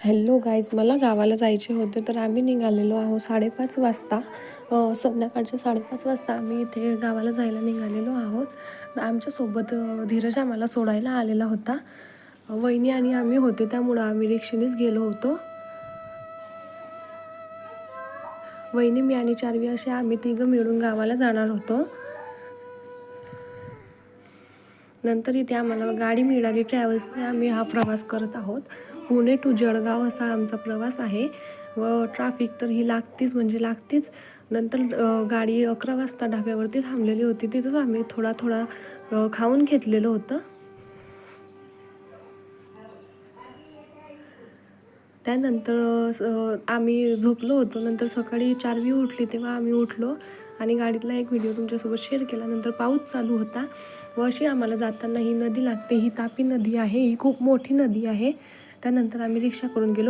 Hello guys, मला गावाला जायचे होते तर आम्ही निघालेलो आहोत 5:30 वाजता. संध्याकाळचे 5:30 वाजता आम्ही इथे गावाला जायला निघालेलो आहोत. आमच्यासोबत धीरज आम्हाला सोडायला आलेला होता. वहिनी आणि आम्ही होते, त्यामुळं आम्ही रिक्षेनेच गेलो होतो. वहिनी, मी आणि चार्वी असे आम्ही तिघं मिळून गावाला जाणार होतो. नंतर इथे आम्हाला गाडी मिळाली ट्रॅव्हल्सने. आम्ही हा प्रवास करत आहोत. पुणे टू जळगाव असा आमचा प्रवास आहे व ट्रॅफिक तर ही लागतीच म्हणजे लागतीच. नंतर गाडी 11 वाजता ढाब्यावरती थांबलेली होती. तिथंच आम्ही थोडा खाऊन घेतलेलं होतं. त्यानंतर आम्ही झोपलो होतो. नंतर सकाळी चार्वी उठली तेव्हा आम्ही उठलो आणि गाडीतला एक व्हिडिओ तुमच्यासोबत शेअर केला. नंतर पाऊस चालू होता व अशी आम्हाला जाताना ही नदी लागते. ही तापी नदी आहे. ही खूप मोठी नदी आहे. त्यानंतर आम्ही रिक्षा करून गेलो.